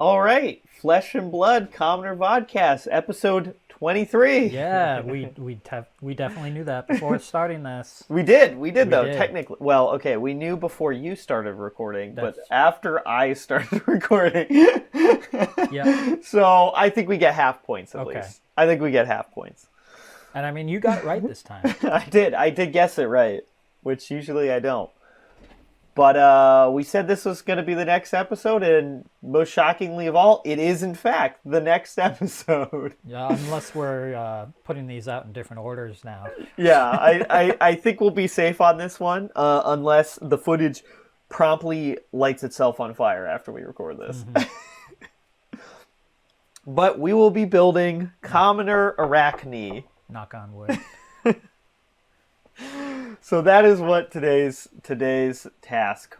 All right, Flesh and Blood Commoner Vodcast, episode 23. Yeah, we definitely knew that before starting this. We did though, did. technically. Well, okay, we knew before you started recording, but That's- after I started recording. Yeah. So I think we get half points at Okay. least. I think we get half points. And I mean, you got it right this time. I did guess it right, which usually I don't. But we said this was going to be the next episode, and most shockingly of all, it is in fact the next episode. Yeah, unless we're putting these out in different orders now. Yeah, I think we'll be safe on this one, unless the footage promptly lights itself on fire after we record this. Mm-hmm. But we will be building Commoner Arakni. Knock on wood. So that is what today's task,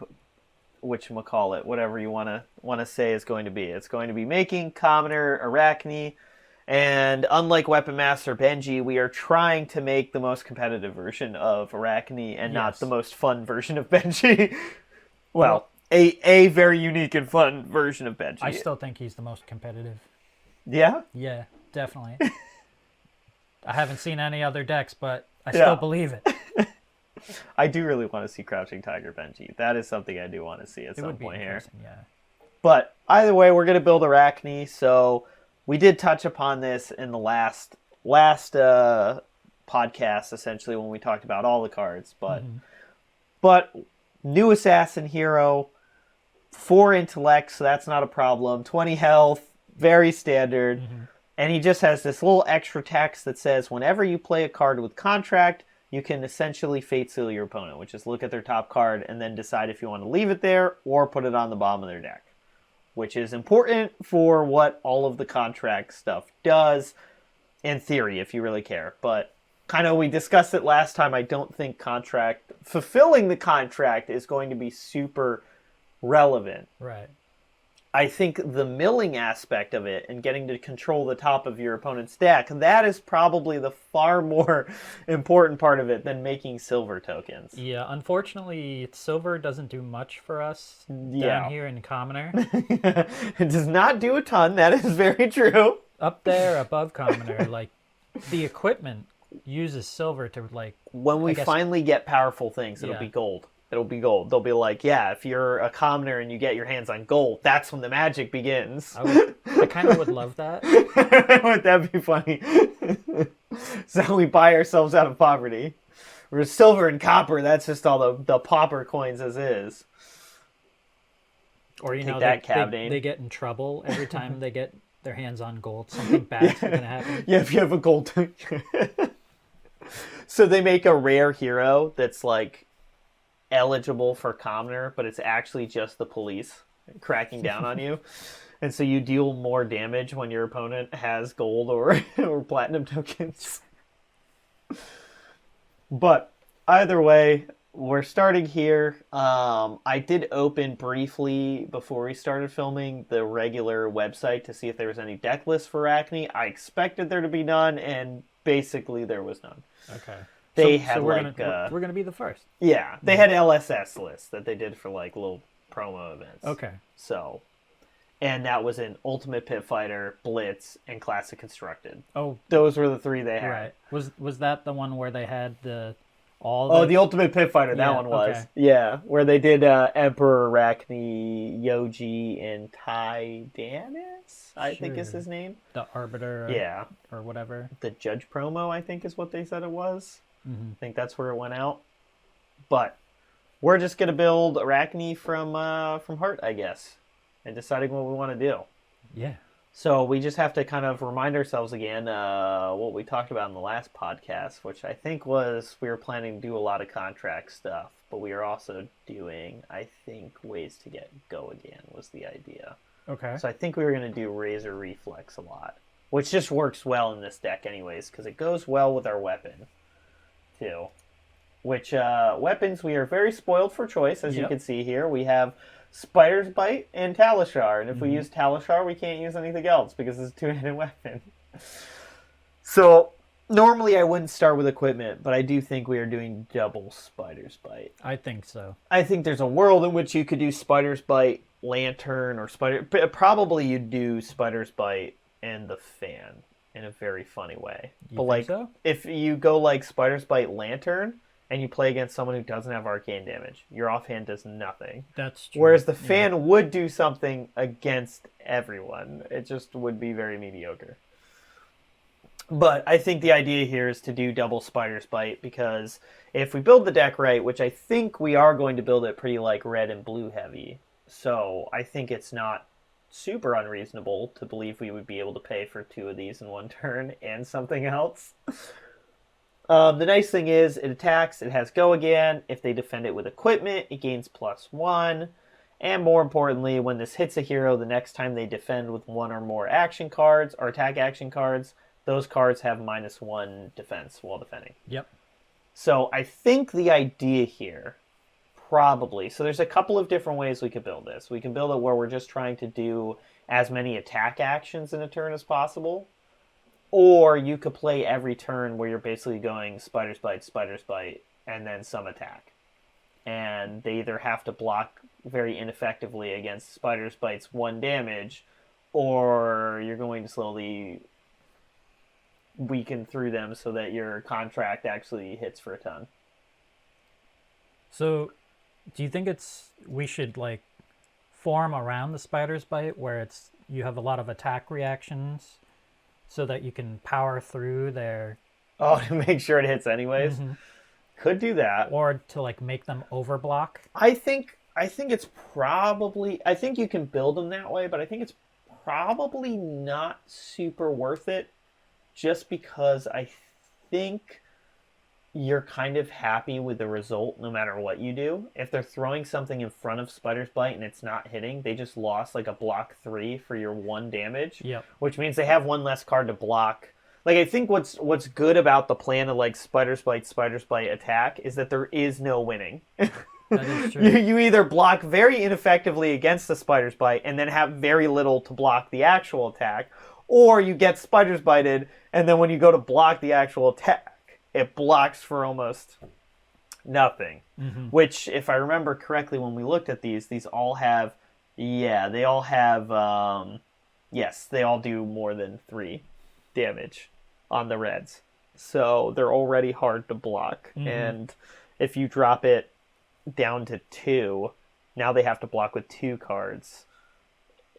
whatchamacallit, whatever you want to say, is going to be. It's going to be making Commoner Arakni, and unlike Weapon Master Benji, we are trying to make the most competitive version of Arakni and not Yes. the most fun version of Benji. Well, a very unique and fun version of Benji. I still think he's the most competitive. Yeah? Yeah, definitely. I haven't seen any other decks, but I Yeah. still believe it. I do really want to see Crouching Tiger Benji. That is something I do want to see at It some would be point here. interesting, yeah. But either way, we're going to build Arakni. So we did touch upon this in the last podcast, essentially, when we talked about all the cards. But new assassin hero, 4 intellect, so that's not a problem. 20 health, very standard. And he just has this little extra text that says, whenever you play a card with contract, you can essentially fate seal your opponent, which is look at their top card and then decide if you want to leave it there or put it on the bottom of their deck, which is important for what all of the contract stuff does, in theory, if you really care. But kind of we discussed it last time, I don't think fulfilling the contract is going to be super relevant. Right. I think the milling aspect of it and getting to control the top of your opponent's deck, that is probably the far more important part of it than making silver tokens. Yeah, unfortunately, silver doesn't do much for us Yeah. down here in Commoner. It does not do a ton, that is very true. Up there above Commoner, like, the equipment uses silver to, like... When we I guess- finally get powerful things, it'll Yeah. be gold. It'll be gold. They'll be like, yeah, if you're a commoner and you get your hands on gold, that's when the magic begins. I kind of would love that. Wouldn't that be funny? So we buy ourselves out of poverty. Whereas silver and copper, that's just all the pauper coins as is. Or, you Take know, that, Cavdane. they get in trouble every time they get their hands on gold. Something bad's going to happen. Yeah, if you have a gold... So they make a rare hero that's like eligible for commoner, but it's actually just the police cracking down on you. And so you deal more damage when your opponent has gold or platinum tokens. But either way, we're starting here. I did open briefly before we started filming the regular website to see if there was any deck lists for Arakni. I expected there to be none, and basically there was none. Okay. They So had we're like we're gonna be the first. yeah, they had LSS lists that they did for like little promo events. Okay. So, and that was in Ultimate Pit Fighter, Blitz, and Classic Constructed. Oh, Those were the 3 they had. right. Was that the one where they had the The Ultimate Pit Fighter, that Yeah, one was. okay. Yeah, where they did Emperor Arachne, Yoji, and Tydanis, I think is Sure. his name. the Arbiter? Yeah, Or whatever. the Judge promo, I think is what they said it was. Mm-hmm. I think that's where it went out. But we're just gonna build Arachne from heart, I guess, and deciding what we want to do. Yeah. So we just have to kind of remind ourselves again what we talked about in the last podcast, which I think was we were planning to do a lot of contract stuff, but we are also doing, I think, ways to get go again was the idea. Okay. So I think we were going to do Razor Reflex a lot, which just works well in this deck anyways, because it goes well with our weapon, too. Which, weapons, we are very spoiled for choice, as you Yep. can see here. We have Spider's Bite and Talishar, and if we use Talishar, we can't use anything else, because it's a 2-handed weapon. So, Normally I wouldn't start with equipment, but I do think we are doing double Spider's Bite. I think so. I think there's a world in which you could do Spider's Bite, Lantern, or Spider... Probably you'd do Spider's Bite and the fan in a very funny way. You but think like, so? if you go like Spider's Bite, Lantern, and you play against someone who doesn't have arcane damage, your offhand does nothing. That's true. Whereas the fan would do something against everyone. It just would be very mediocre. But I think the idea here is to do double Spider's Bite, because if we build the deck right, which I think we are going to build it pretty like red and blue heavy, so I think it's not super unreasonable to believe we would be able to pay for 2 of these in one turn and something else. The nice thing is it attacks, it has go again. If they defend it with equipment, it gains +1. And more importantly, when this hits a hero, the next time they defend with 1 or more action cards or attack action cards, those cards have -1 defense while defending. Yep. So I think the idea here, probably, so there's a couple of different ways we could build this. We can build it where we're just trying to do as many attack actions in a turn as possible. Or you could play every turn where you're basically going Spider's Bite, and then some attack. And they either have to block very ineffectively against Spider's Bite's 1 damage, or you're going to slowly weaken through them so that your contract actually hits for a ton. So, do you think we should like form around the Spider's Bite where you have a lot of attack reactions so that you can power through their... Oh, to make sure it hits anyways? Mm-hmm. Could do that. Or to like make them overblock? I think it's probably... I think you can build them that way, but I think it's probably not super worth it, just because I think you're kind of happy with the result no matter what you do. If they're throwing something in front of Spider's Bite and it's not hitting, they just lost like a block 3 for your 1 damage. Yep. Which means they have 1 less card to block. Like, I think what's good about the plan of like Spider's Bite attack is that there is no winning. That is true. You either block very ineffectively against the Spider's Bite and then have very little to block the actual attack, or you get Spider's Bited and then when you go to block the actual attack, it blocks for almost nothing. Mm-hmm. Which, if I remember correctly, when we looked at these all have, they all do more than 3 damage on the reds. So they're already hard to block. Mm-hmm. And if you drop it down to 2, now they have to block with 2 cards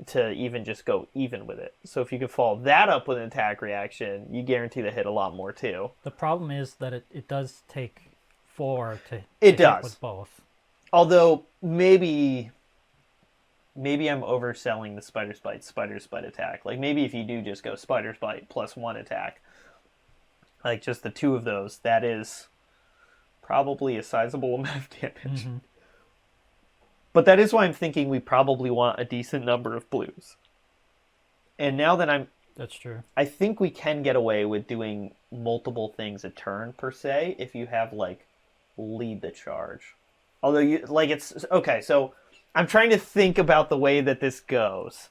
to even just go even with it. So if you can follow that up with an attack reaction, you guarantee to hit a lot more too. The problem is that it does take 4 to hit with both. Although maybe I'm overselling the Spider's Bite attack. Like maybe if you do just go Spider's Bite +1 attack, like just the 2 of those, that is probably a sizable amount of damage. Mm-hmm. But that is why I'm thinking we probably want a decent number of blues. And now that That's true. I think we can get away with doing multiple things a turn, per se, if you have, like, lead the charge. Although, okay, so I'm trying to think about the way that this goes.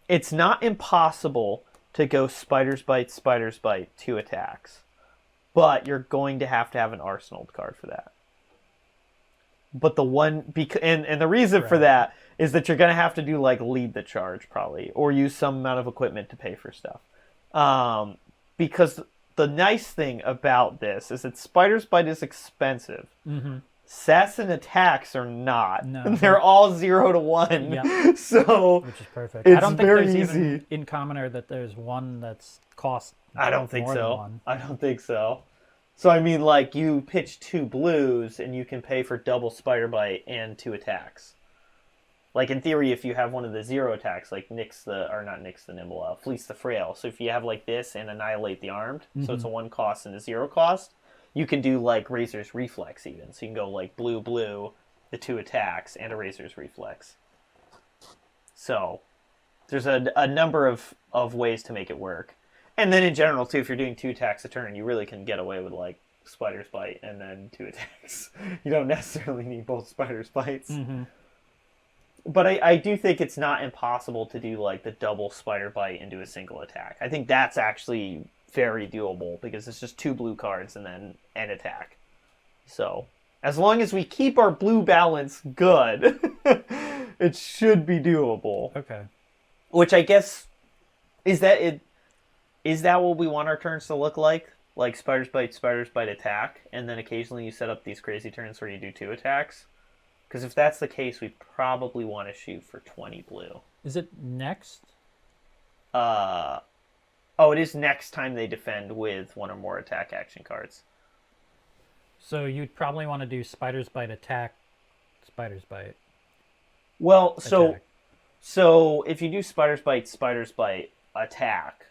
It's not impossible to go Spider's Bite, 2 attacks. But you're going to have an Arsenal card for that. But the one, and the reason for that is that you're going to have to do like lead the charge probably, or use some amount of equipment to pay for stuff. Because the nice thing about this is that Spider's Bite is expensive. Mm-hmm. Assassin attacks are not. No. They're all 0 to 1. Yeah. So which is perfect. It's I don't think very there's easy. Even in Commoner that there's one that's cost. I don't think more so. Than one. I don't think so. So I mean, like, you pitch 2 blues and you can pay for double Spider Bite and 2 attacks. Like, in theory, if you have one of the 0 attacks, like Fleece the Frail. So if you have like this and Annihilate the Armed, so it's a 1 cost and a 0 cost, you can do like Razor's Reflex even. So you can go like blue, the 2 attacks, and a Razor's Reflex. So there's a number of ways to make it work. And then in general, too, if you're doing 2 attacks a turn, you really can get away with, like, Spider's Bite and then 2 attacks. You don't necessarily need both Spider's Bites. Mm-hmm. But I do think it's not impossible to do, like, the double Spider Bite and do a single attack. I think that's actually very doable because it's just 2 blue cards and then an attack. So, as long as we keep our blue balance good, it should be doable. Okay. Which I guess, is that it? Is that what we want our turns to look like? Like spiders bite, attack, and then occasionally you set up these crazy turns where you do 2 attacks? Because if that's the case, we probably want to shoot for 20 blue. Is it next? Oh, it is next time they defend with 1 or more attack action cards. So you'd probably want to do spiders bite attack, spiders bite. Well, attack. so if you do spiders bite attack,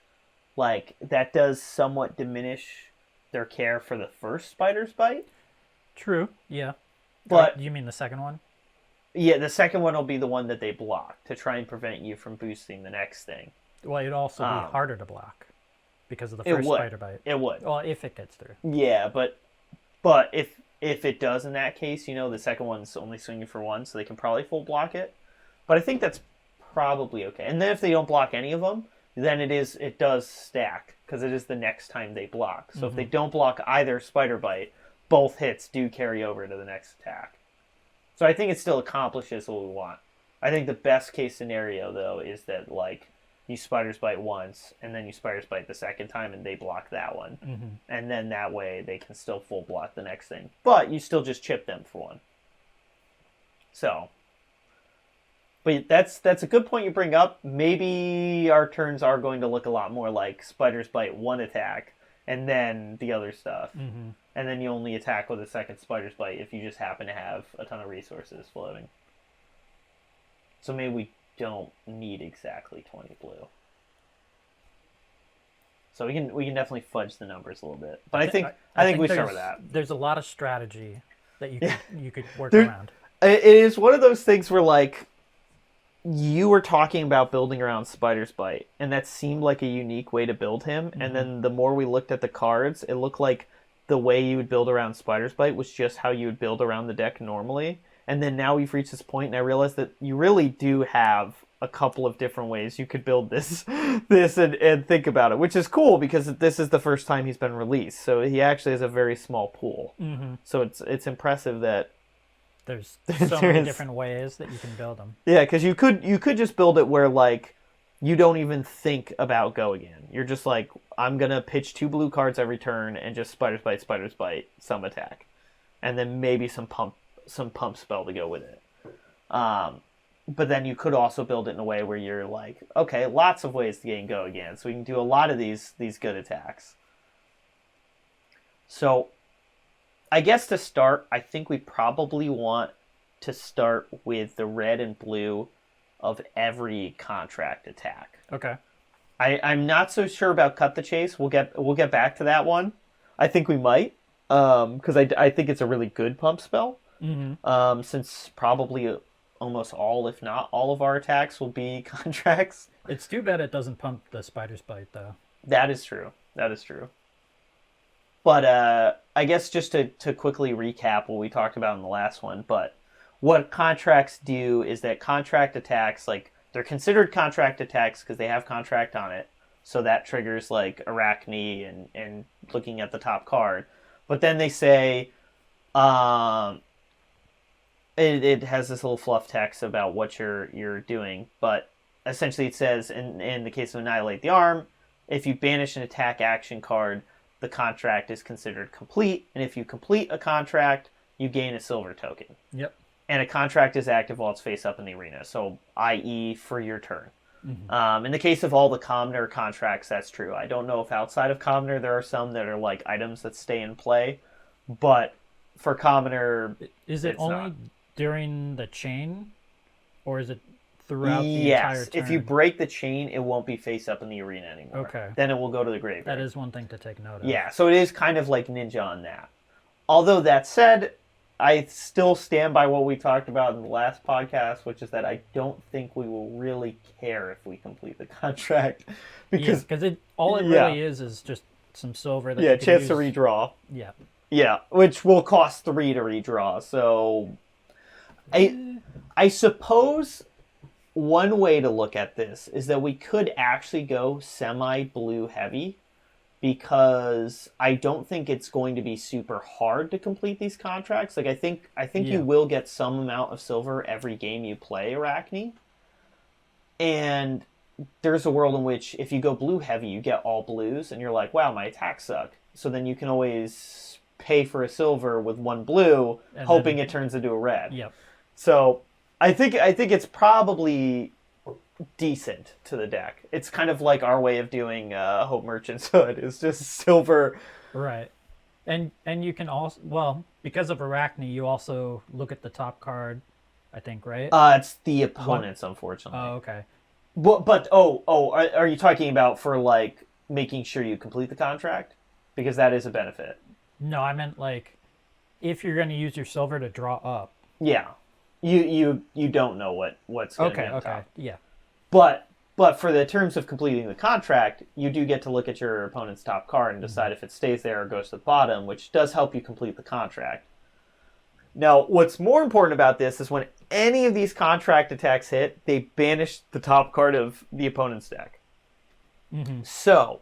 like that does somewhat diminish their care for the first spiders bite. True. Yeah. But you mean the second one? Yeah, the second one will be the one that they block to try and prevent you from boosting the next thing. Well, it'd also be harder to block because of the It first would. spider bite. It would. Well, if it gets through. Yeah, but if it does in that case, the second one's only swinging for 1, so they can probably full block it. But I think that's probably okay. And then if they don't block any of them, then it does stack because it is the next time they block. So if they don't block either spider bite, both hits do carry over to the next attack. So I think it still accomplishes what we want. I think the best case scenario though is that like you spiders bite once and then you spiders bite the second time and they block that one. And then that way they can still full block the next thing. But you still just chip them for 1. So, but that's a good point you bring up. Maybe our turns are going to look a lot more like spiders bite 1 attack and then the other stuff. And then you only attack with a second spider's bite if you just happen to have a ton of resources floating. So maybe we don't need exactly 20 blue. So we can definitely fudge the numbers a little bit. But I think we start with that. There's a lot of strategy that you could work around. It is one of those things where like you were talking about building around Spider's Bite, and that seemed like a unique way to build him. And then the more we looked at the cards, it looked like the way you would build around Spider's Bite was just how you would build around the deck normally. And then now we've reached this point, and I realized that you really do have a couple of different ways you could build this and think about it, which is cool because this is the first time he's been released. So he actually has a very small pool. So it's impressive that there's so many different ways that you can build them. Yeah, because you could just build it where like you don't even think about go again. You're just like, I'm gonna pitch 2 blue cards every turn and just spiders bite, some attack, and then maybe some pump spell to go with it. But then you could also build it in a way where you're like, okay, lots of ways to gain go again, so we can do a lot of these good attacks. So, I guess to start, I think we probably want to start with the red and blue of every contract attack. Okay. I'm not so sure about Cut the Chase. We'll get back to that one. I think we might, because I think it's a really good pump spell. Since probably almost all, if not all, of our attacks will be contracts. It's too bad it doesn't pump the spider's bite though. That is true. But I guess just to quickly recap what we talked about in the last one, but what contracts do is that contract attacks, like, they're considered contract attacks because they have contract on it, so that triggers, like, Arakni and looking at the top card. But then they say, it has this little fluff text about what you're doing, but essentially it says, in the case of Annihilate the Arm, if you banish an attack action card, the contract is considered complete, and if you complete a contract, you gain a silver token. Yep. And a contract is active while it's face up in the arena, so i.e. for your turn. In the case of all the Commoner contracts, that's true. I don't know if outside of Commoner there are some that are like items that stay in play, but for Commoner, is it only not during the chain, or is it throughout the entire turn? If you break the chain, it won't be face up in the arena anymore. Okay. Then it will go to the graveyard. That is one thing to take note of. Yeah, so it is kind of like Ninja on that. Although that said, I still stand by what we talked about in the last podcast, which is that I don't think we will really care if we complete the contract. Because all it really is just some silver that you can chance use to redraw. Yeah. Yeah, which will cost 3 to redraw. So I suppose one way to look at this is that we could actually go semi-blue heavy because I don't think it's going to be super hard to complete these contracts. Like I think Yeah. you will get some amount of silver every game you play Arachne. And there's a world in which if you go blue heavy, you get all blues, and you're like, wow, my attacks suck. So then you can always pay for a silver with one blue, And hoping then- it turns into a red. Yep. So I think it's probably decent to the deck. It's kind of like our way of doing Hope Merchant's Hood. It's just silver. Right. And you can also, well, because of Arachne, you also look at the top card, I think, right? It's the opponents, unfortunately. Oh, okay. But are you talking about for like making sure you complete the contract? Because that is a benefit. No, I meant like if you're going to use your silver to draw up. Yeah, you don't know what's going to be on Okay, top. yeah. But for the terms of completing the contract, you do get to look at your opponent's top card and decide if it stays there or goes to the bottom, which does help you complete the contract. Now, what's more important about this is when any of these contract attacks hit, they banish the top card of the opponent's deck. Mm-hmm. So,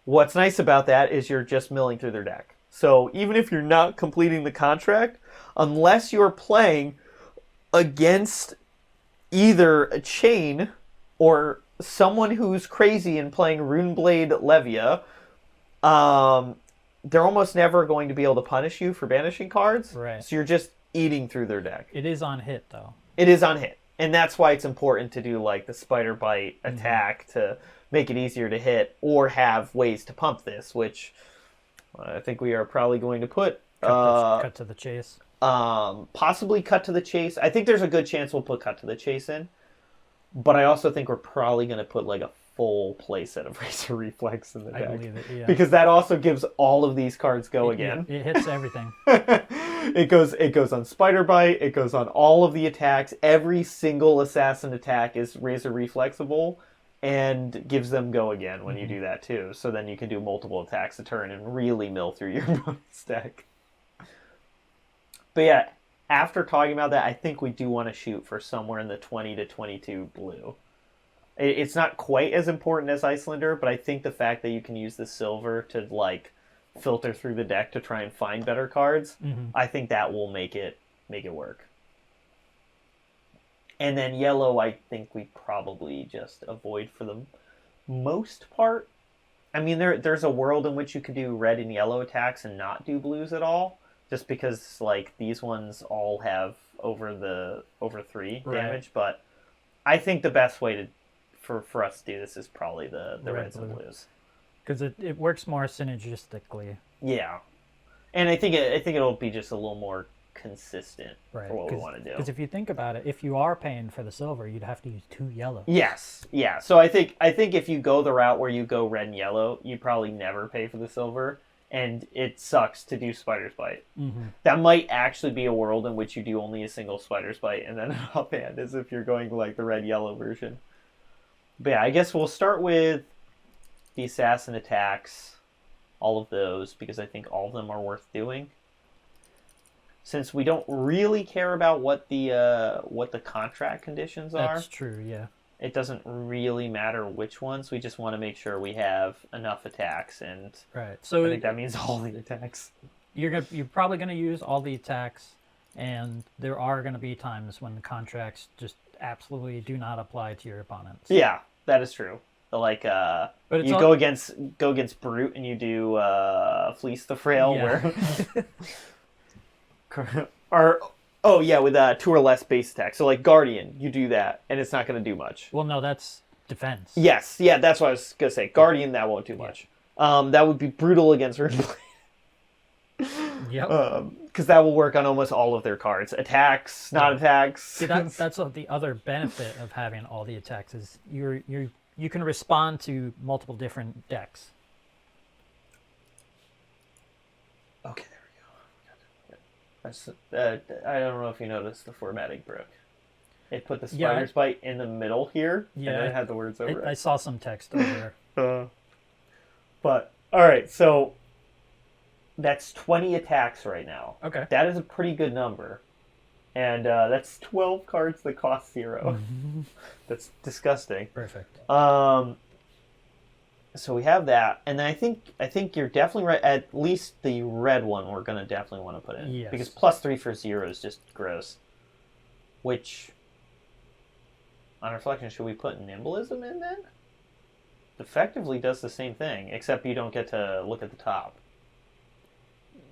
what's nice about that is you're just milling through their deck. So, even if you're not completing the contract, unless you're playing against either a chain or someone who's crazy and playing Runeblade Levia, they're almost never going to be able to punish you for banishing cards. Right. So you're just eating through their deck. It is on hit, though. It is on hit. And that's why it's important to do like the spider bite attack to make it easier to hit, or have ways to pump this, which I think we are probably going to put Cut to the chase. possibly cut to the chase. I think there's a good chance we'll put cut to the chase in, but I also think we're probably going to put like a full playset of Razor Reflex in the deck. I believe it, yeah. Because that also gives all of these cards go again. It hits everything. It goes on Spider Bite, it goes on all of the attacks. Every single assassin attack is Razor Reflexible and gives them go again when you do that too. So then you can do multiple attacks a turn and really mill through your opponent's deck. But yeah, after talking about that, I think we do want to shoot for somewhere in the 20 to 22 blue. It's not quite as important as Icelander, but I think the fact that you can use the silver to like filter through the deck to try and find better cards, I think that will make it work. And then yellow, I think we probably just avoid for the most part. I mean, there's a world in which you could do red and yellow attacks and not do blues at all, just because like these ones all have over 3 damage. But I think the best way for us to do this is probably the reds and blues, because it works more synergistically. Yeah, and I think it'll be just a little more consistent Right. for what we want to do. Because if you think about it, if you are paying for the silver, you'd have to use 2 yellow. Yes, yeah. So I think if you go the route where you go red and yellow, you probably never pay for the silver, and it sucks to do Spider's Bite. That might actually be a world in which you do only a single Spider's Bite and then an offhand, as if you're going like the red-yellow version. But yeah, I guess we'll start with the assassin attacks, all of those, because I think all of them are worth doing. Since we don't really care about what the contract conditions are. That's true, yeah. It doesn't really matter which ones. We just want to make sure we have enough attacks, and Right. So I think that means all the attacks. you're probably gonna use all the attacks, and there are gonna be times when the contracts just absolutely do not apply to your opponents. Yeah, that is true. Like But it's you all- go against Brute and you do Fleece the Frail, Yeah. where or oh yeah, with 2 or less base attack. So like Guardian, you do that, and it's not going to do much. Well, no, that's defense. Yes, yeah, that's what I was gonna say. Guardian, that won't do much. That would be brutal against Runeblade. Yep. Because that will work on almost all of their cards. Attacks, not attacks. See, that's the other benefit of having all the attacks is you can respond to multiple different decks. Okay, there we go. I don't know if you noticed the formatting broke. It put the Spider's Bite in the middle here, and then it had the words over it. I saw some text over there. But, alright, so that's 20 attacks right now. Okay. That is a pretty good number. And that's 12 cards that cost 0. That's disgusting. Perfect. So we have that, and then I think you're definitely right. At least the red one we're gonna definitely want to put in, Yes. because +3 for 0 is just gross. Which, on reflection, should we put Nimblism in then? Effectively does the same thing, except you don't get to look at the top.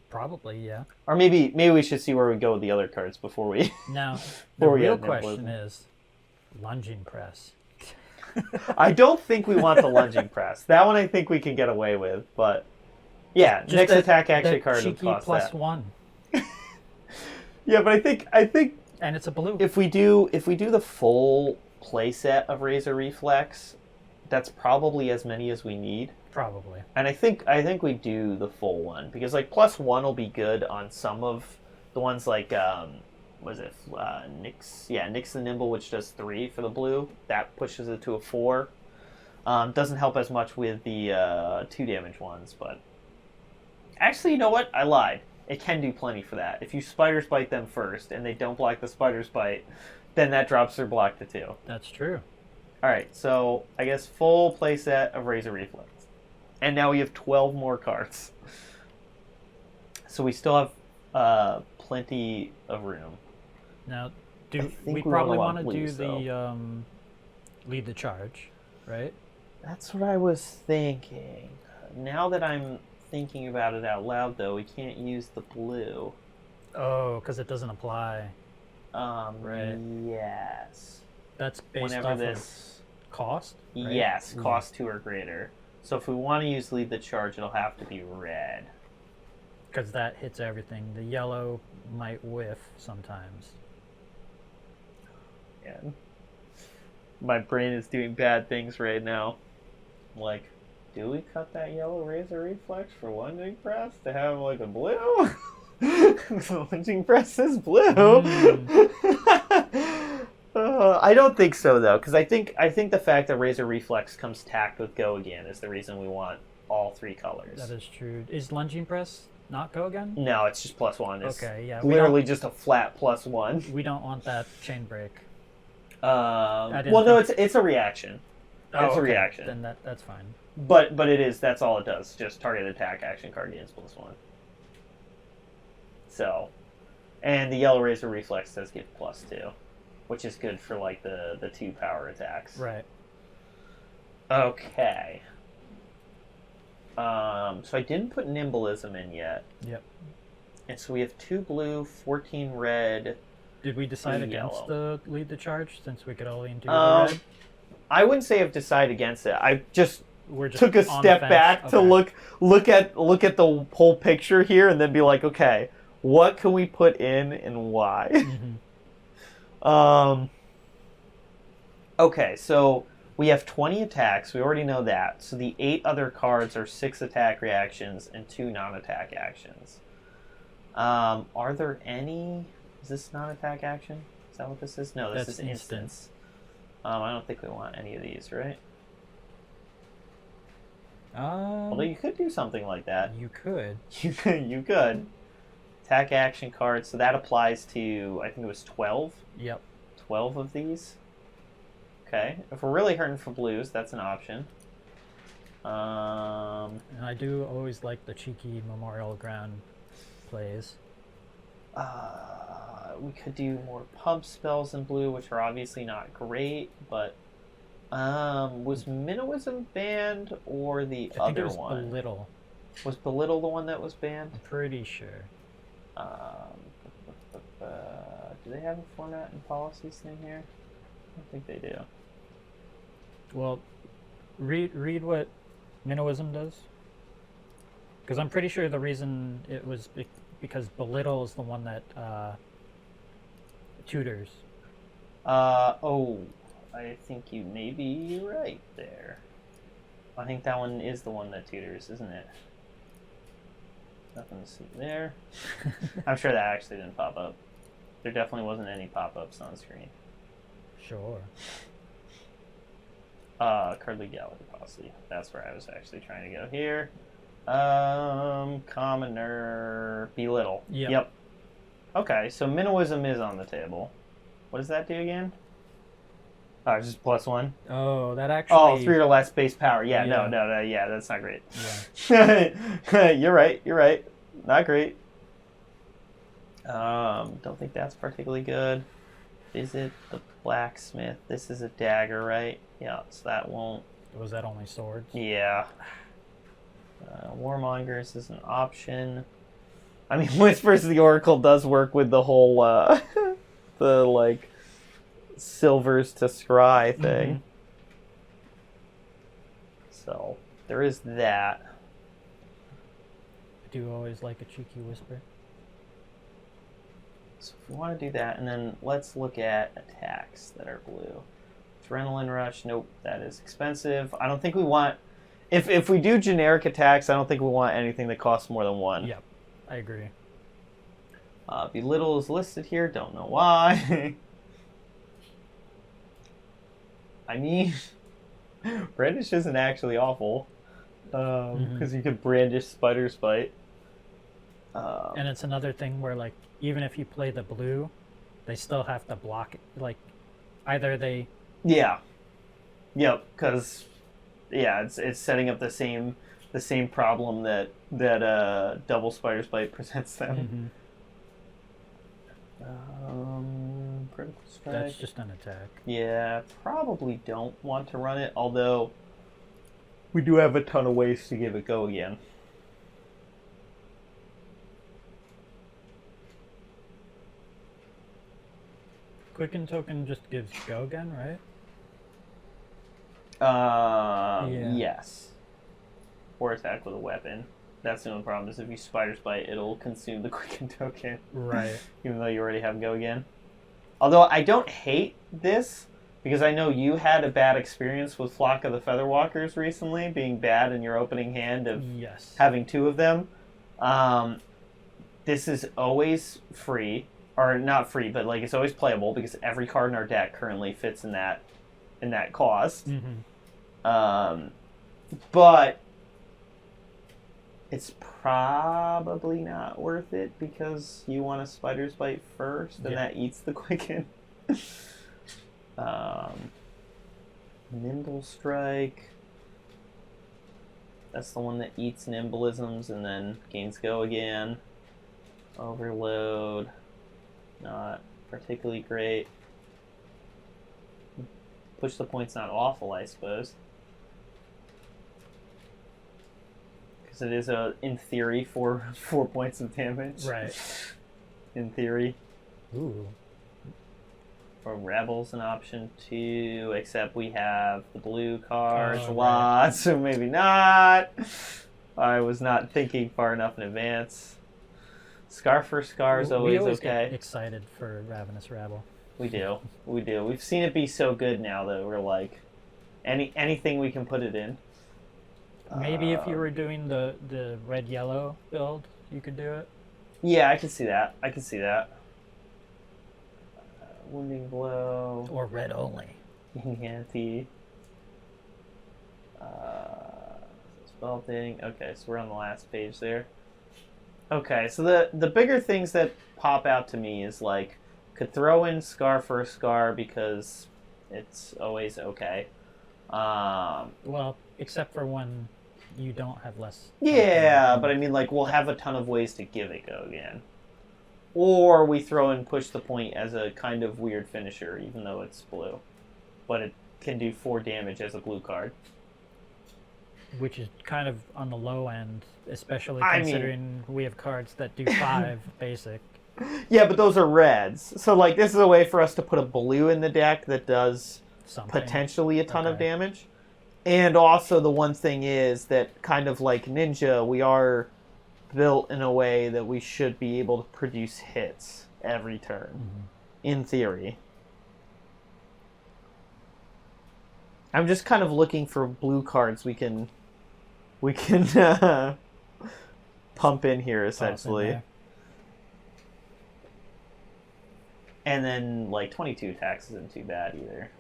Probably, yeah. Or maybe we should see where we go with the other cards before we. Now, the Before we real add question Nimblism. is lunging press. I don't think we want the lunging press. That one I think we can get away with, but yeah, Just next the- attack action the card would cheeky cost that. +1. Yeah, but I think And it's a blue. if we do the full playset of Razor Reflex, that's probably as many as we need. Probably. And I think we do the full one, because like +1 will be good on some of the ones like was it Nyx? Yeah, Nyx the Nimble, which does 3 for the blue. That pushes it to a 4. Doesn't help as much with the 2 damage ones, but actually, you know what? I lied. It can do plenty for that. If you Spider's Bite them first and they don't block the Spider's Bite, then that drops their block to 2. That's true. All right, so I guess full playset of Razor Reflex, and now we have 12 more cards. So we still have plenty of room. Now, I think we we probably want want a to do blues, the lead the charge, right? That's what I was thinking. Now that I'm thinking about it out loud, though, we can't use the blue. Oh, because it doesn't apply. Right. Yes. That's based Whenever off this. of cost? Right? Yes, cost 2 or greater. So if we want to use lead the charge, it'll have to be red. Because that hits everything. The yellow might whiff sometimes. Yeah. My brain is doing bad things right now. Like, do we cut that yellow Razor Reflex for lunging press to have like a blue? The lunging press is blue. I don't think so though, because I think the fact that Razor Reflex comes tacked with Go Again is the reason we want all 3 colors. That is true. Is lunging press not go again? No, it's just +1. It's Okay, yeah. literally just a flat +1. We don't want that chain break. Well, no, it's a reaction. It's a reaction. Then that's fine. But that's all it does. Just target attack action card gains +1. So, and the yellow Razor Reflex does give +2, which is good for like the 2 power attacks. Right. Okay. So I didn't put Nimblism in yet. Yep. And so we have 2 blue, 14 red. Did we decide 3 against yellow. the lead the charge since we could only do the red? I wouldn't say I've decided against it. I just We're just took a on step the fence. back to Okay. look at the whole picture here, and then be like, okay, what can we put in and why? Mhm. Okay, so we have 20 attacks. We already know that. So the 8 other cards are 6 attack reactions and 2 non-attack actions. Are there any? Is this non-attack action? Is that what this is? No, this That's is instance. I don't think we want any of these, right? Although you could do something like that. You could. You could. Attack action cards. So that applies to, I think it was 12? Yep. 12 of these. Okay. If we're really hurting for blues, that's an option. And I do always like the cheeky Memorial Ground plays. We could do more pump spells in blue, which are obviously not great, but was Minnowism banned or the I think other it was one? Belittle. Was Belittle the one that was banned? I'm pretty sure. Do they have a format and policies thing here? I don't think they do. Well, read what Minnowism does. Because I'm pretty sure the reason it was because Belittle is the one that tutors. I think you may be right there. I think that one is the one that tutors, isn't it? Nothing to see there. I'm sure that actually didn't pop up. There definitely wasn't any pop-ups on screen. Sure. Card Legality Policy. That's where I was actually trying to go here. Commoner, Belittle. Yep. Okay, so Minnowism is on the table. What does that do again? Oh, just +1. Oh, that Oh, actually. 3 or less base power. Yeah, Yeah. no. Yeah, that's not great. Yeah. You're right. Not great. Don't think that's particularly good. Visit the blacksmith. This is a dagger, right? Yeah, so that won't. Was that only swords? Yeah. Warmongers is an option. I mean, Whispers of the Oracle does work with the whole, the, like, silvers to scry thing. Mm-hmm. So, there is that. I do always like a cheeky whisper. So if we want to do that, and then let's look at attacks that are blue. Adrenaline Rush, nope, that is expensive. I don't think we want... If we do generic attacks, I don't think we want anything that costs more than 1. Yep, I agree. Belittle is listed here, don't know why. I mean, Brandish isn't actually awful. Because you could brandish Spider's Bite. And it's another thing where, like, even if you play the blue, they still have to block it. Like, either they... Yeah. Yep, because, yeah, it's setting up the same problem that double Spider's Bite presents them. Critical Strike. That's just an attack. Yeah, probably don't want to run it, although we do have a ton of ways to give it go again. Quicken Token just gives go again, right? Yeah. Yes. Or attack with a weapon. That's the only problem, is if you Spider's Bite, it'll consume the Quicken Token. Right. Even though you already have go again. Although I don't hate this, because I know you had a bad experience with Flock of the Featherwalkers recently, being bad in your opening hand of having 2 of them. This is always free, or not free, but like it's always playable, because every card in our deck currently fits in that cost. But it's probably not worth it because you want a Spider's Bite first, and that eats the Quicken. Nimble Strike. That's the one that eats Nimbleisms and then gains go again. Overload. Not particularly great. Push the point's not awful, I suppose. Because it is, in theory, 4 points of damage. Right. In theory. Ooh. Or Rebel's an option too, except we have the blue cards a right. lot, so maybe not. I was not thinking far enough in advance. Scar for Scar is always okay. Get excited for Ravenous Rabble. We do. We've seen it be so good now that we're like, anything we can put it in. Maybe if you were doing the red-yellow build, you could do it. Yeah, I can see that. Wounding Blow. Or red only. Anti. Spell thing. Okay, so we're on the last page there. Okay, so the bigger things that pop out to me is like, could throw in Scar for Scar because it's always okay. Well, except for when you don't have less. Yeah, but I mean, like, we'll have a ton of ways to give it go again. Or we throw in Push the Point as a kind of weird finisher, even though it's blue. But it can do 4 damage as a blue card. Which is kind of on the low end, especially considering we have cards that do 5 basic. Yeah, but those are reds. So, like, this is a way for us to put a blue in the deck that does potentially a ton of damage. And also the one thing is that, kind of like Ninja, we are built in a way that we should be able to produce hits every turn, in theory. I'm just kind of looking for blue cards we can pump in here, essentially. And then, like, 22 attacks isn't too bad either.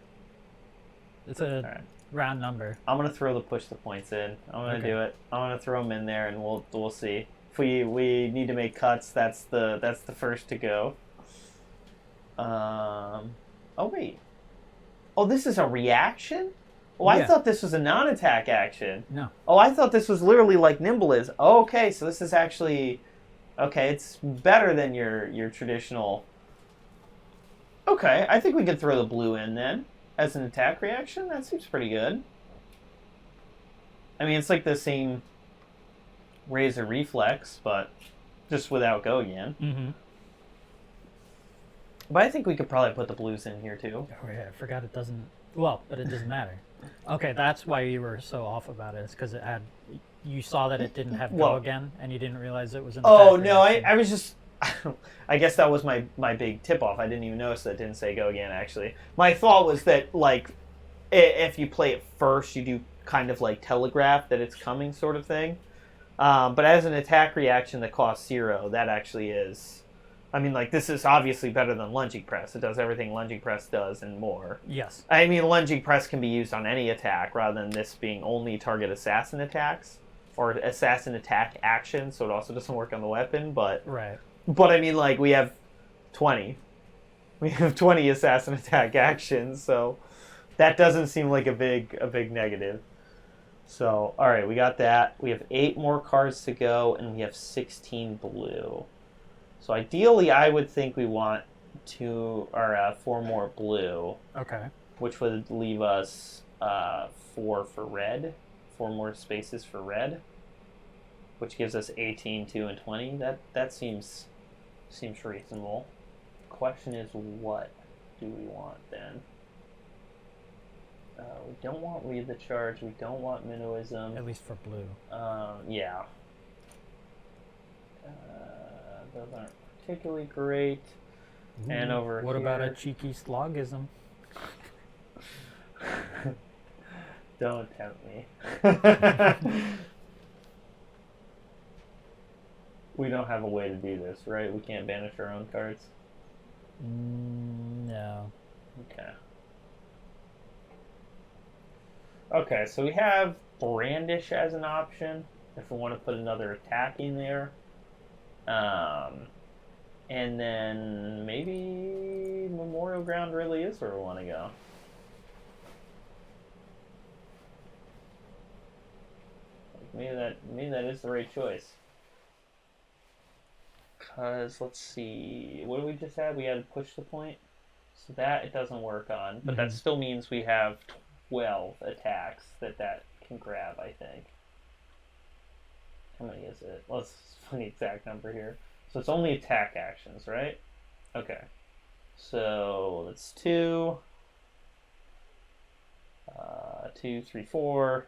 It's a round number. I'm gonna throw the Push the Points in. I'm gonna do it. I'm gonna throw them in there, and we'll see. If we need to make cuts, that's the first to go. Oh Oh, this is a reaction? Oh, I Yeah. thought this was a non-attack action. No. Oh, I thought this was literally like Nimble is. Oh, okay, so this is actually... Okay, it's better than your traditional... Okay, I think we could throw the blue in then as an attack reaction. That seems pretty good. I mean, it's like the same Razor Reflex, but just without Go again. Mm-hmm. But I think we could probably put the blues in here too. Oh, yeah, I forgot it doesn't... Well, but it doesn't matter. Okay, that's why you were so off about it. It's because it had... You saw that it didn't have Go Well, again, and you didn't realize it was an Oh, attack no, reaction. I was just... I guess that was my big tip-off. I didn't even notice that it didn't say Go again, actually. My thought was that, like, if you play it first, you do kind of, like, telegraph that it's coming sort of thing. But as an attack reaction that costs 0, that actually is... I mean, like, this is obviously better than Lunging Press. It does everything Lunging Press does and more. Yes. I mean, Lunging Press can be used on any attack rather than this being only target assassin attacks or assassin attack action, so it also doesn't work on the weapon, but... Right. But, I mean, like, we have 20. We have 20 assassin attack actions, so that doesn't seem like a big negative. So, alright, we got that. We have 8 more cards to go, and we have 16 blue. So ideally, I would think we want 4 more blue. Okay. Which would leave us 4 for red. 4 more spaces for red. Which gives us 18, 2, and 20. That seems reasonable. Question is, what do we want then? We don't want Lead the Charge. We don't want Minnowism. At least for blue. Yeah. Those aren't particularly great. Ooh, And over what here... about a cheeky slogism? Don't tempt me. We don't have a way to do this, right? We can't banish our own cards? No. Okay. Okay, so we have Brandish as an option if we want to put another attack in there. And then maybe Memorial Ground really is where we want to go. Maybe that is the right choice. Because, let's see, what did we just have? We had to push the point. So that it doesn't work on. But that still means we have 12 attacks that can grab, I think. How many is it? Let's find the exact number here. So it's only attack actions, right? Okay. So that's 2, 2, 3, 4,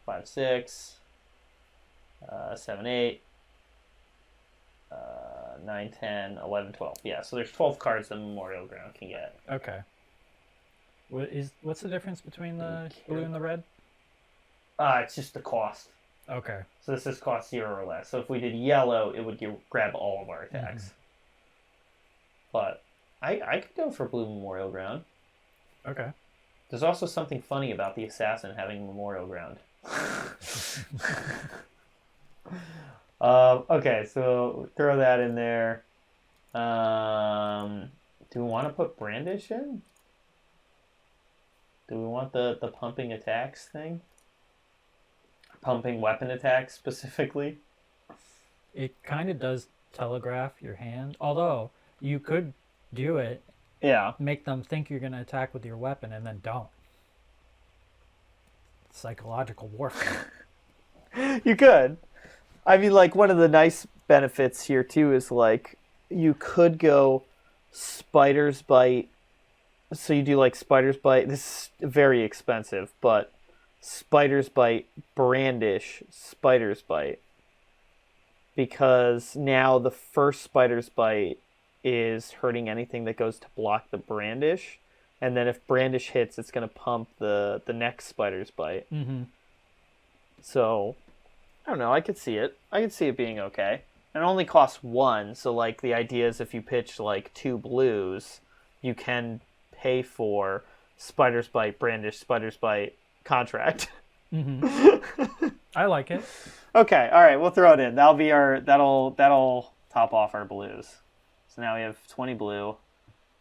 5, 6, 7, 8, 9, 10, 11, 12. Yeah, so there's 12 cards that Memorial Ground can get. Okay. What's the difference between the blue and the red? It's just the cost. Okay. So this is cost 0 or less. So if we did yellow, it would grab all of our attacks. But I could go for blue Memorial Ground. Okay. There's also something funny about the assassin having Memorial Ground. Okay, so throw that in there. Do we want to put Brandish in? Do we want the pumping attacks thing? Pumping weapon attacks specifically? It kind of does telegraph your hand. Although, you could do it, Yeah. make them think you're going to attack with your weapon, and then don't. Psychological warfare. You could. I mean, like, one of the nice benefits here, too, is, like, you could go Spider's Bite. So you do, like, Spider's Bite. This is very expensive, but Spider's Bite, Brandish, Spider's Bite. Because now the first Spider's Bite is hurting anything that goes to block the Brandish. And then if Brandish hits, it's going to pump the next Spider's Bite. Mm-hmm. So, I don't know. I could see it. I could see it being okay. And it only costs 1. So, like, the idea is if you pitch, like, 2 blues, you can pay for Spider's Bite, Brandish, Spider's Bite, Contract. Mm-hmm. I like it. Okay, all right, we'll throw it in. That'll top off our blues. So now we have 20 blue. All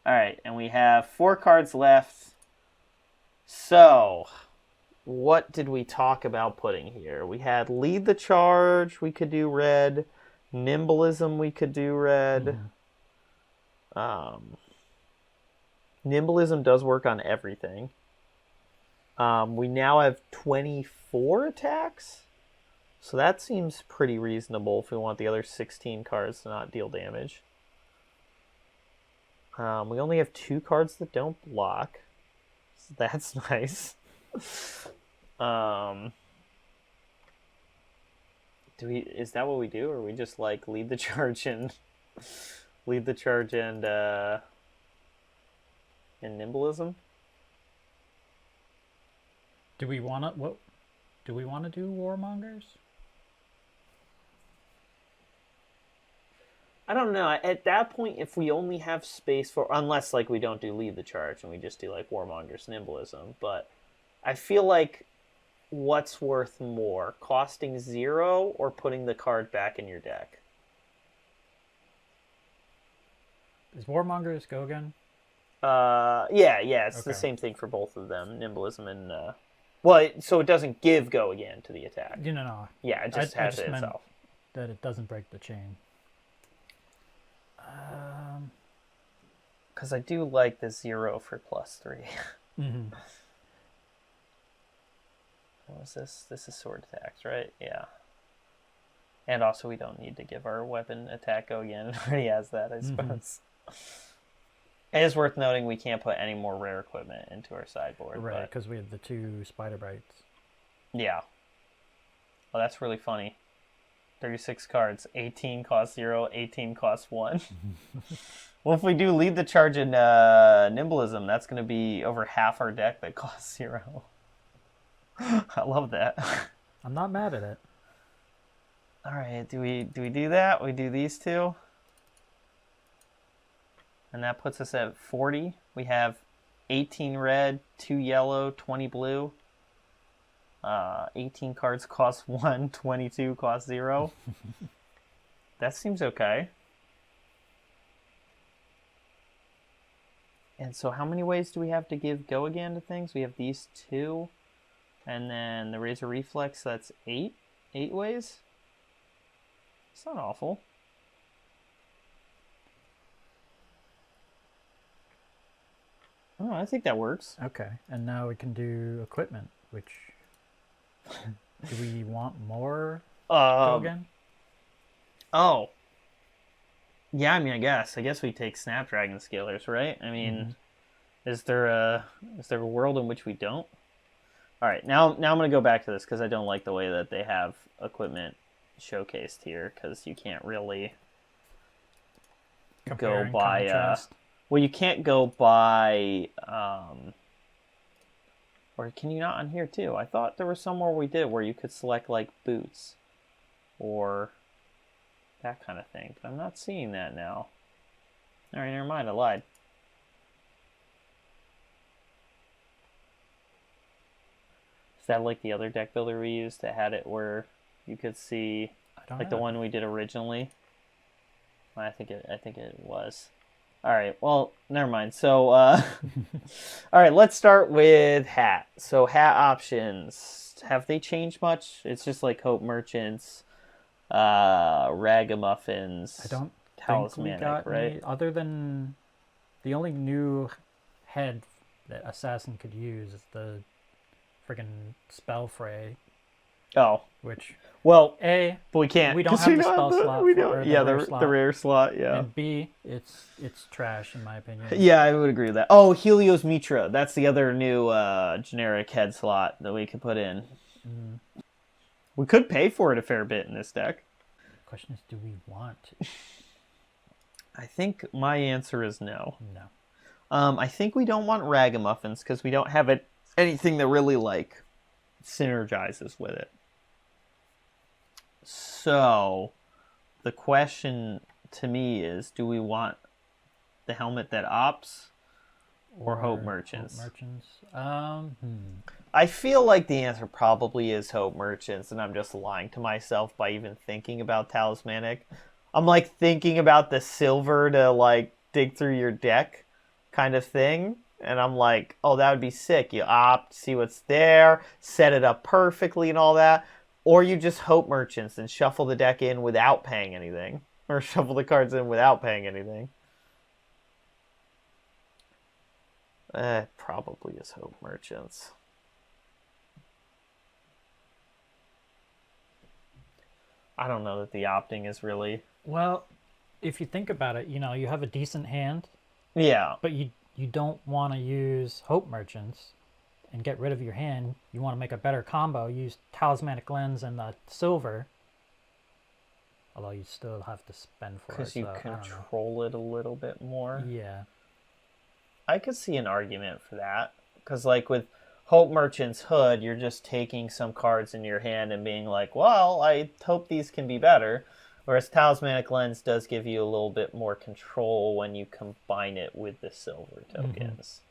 right, and we have 4 cards left. So, what did we talk about putting here? We had lead the charge, we could do red. Nimblism, we could do red. Nimblism does work on everything. We now have 24 attacks. So that seems pretty reasonable if we want the other 16 cards to not deal damage. We only have 2 cards that don't block. So that's nice. Is that what we do, or we just like lead the charge and nimblism? Do we want to do warmongers? I don't know. At that point, if we only have space for, unless like we don't do lead the charge and we just do like warmongers, nimblism, but I feel like what's worth more, costing 0 or putting the card back in your deck? Is warmongers go again? Yeah, it's the same thing for both of them, nimblism and so it doesn't give go again to the attack. No. Yeah, it just has it itself. That it doesn't break the chain. Because I do like the 0 for +3. Mm-hmm. What was this? This is sword attacks, right? Yeah. And also we don't need to give our weapon attack go again. It already has that, I suppose. It is worth noting we can't put any more rare equipment into our sideboard. Right, because we have the 2 spider bites. Yeah. Oh, that's really funny. 36 cards. 18 cost 0, 18 cost 1. Well, if we do lead the charge in nimblism, that's going to be over half our deck that costs 0. I love that. I'm not mad at it. All right, do we do that? We do these 2? And that puts us at 40. We have 18 red, 2 yellow, 20 blue. 18 cards cost 1, 22 cost 0. That seems okay. And so how many ways do we have to give go again to things? We have these 2. And then the Razor Reflex, that's 8. 8 ways? It's not awful. Oh, I think that works. Okay, and now we can do equipment, which... Do we want more go again? Oh. Yeah, I mean, I guess we take Snapdragon Scalers, right? I mean, is there a world in which we don't? All right, now I'm going to go back to this because I don't like the way that they have equipment showcased here, because you can't really go by... well, you can't go by... or can you not on here too? I thought there was somewhere we did where you could select like boots or that kind of thing, but I'm not seeing that now. All right, never mind, I lied. Is that like the other deck builder we used that had it where you could see like the one we did originally? I think it was. All right, well, never mind. So, all right, let's start with hat. So, hat options. Have they changed much? It's just like Hope Merchants, Ragamuffins, I don't Talismanic, think we got right? any, other than the only new head that Assassin could use is the friggin' Spell Fray. Oh. Which... Well, A, but we can't. We don't have the spell slot. We don't. Yeah, the rare slot. Yeah. And B, it's trash in my opinion. Yeah, I would agree with that. Oh, Helios Mitra. That's the other new generic head slot that we could put in. We could pay for it a fair bit in this deck. The question is, do we want to? I think my answer is no. No. I think we don't want Ragamuffins because we don't have anything that really like synergizes with it. So, the question to me is, do we want the helmet that opts or Hope Merchants? Hope Merchants. I feel like the answer probably is Hope Merchants, and I'm just lying to myself by even thinking about Talismanic. I'm like thinking about the silver to like dig through your deck kind of thing. And I'm like, oh, that would be sick. You opt, see what's there, set it up perfectly and all that. Or you just hope merchants and shuffle the deck in without paying anything. Or shuffle the cards in without paying anything. Probably is hope merchants. I don't know that the opting is really... Well, if you think about it, you know, you have a decent hand. Yeah. But you don't want to use hope merchants and get rid of your hand. You want to make a better combo. Use Talismanic Lens and the silver. Although you still have to spend for it. Because you control it a little bit more. Yeah. I could see an argument for that. Because, like, with Hope Merchant's Hood, you're just taking some cards in your hand and being like, well, I hope these can be better. Whereas Talismanic Lens does give you a little bit more control when you combine it with the silver tokens.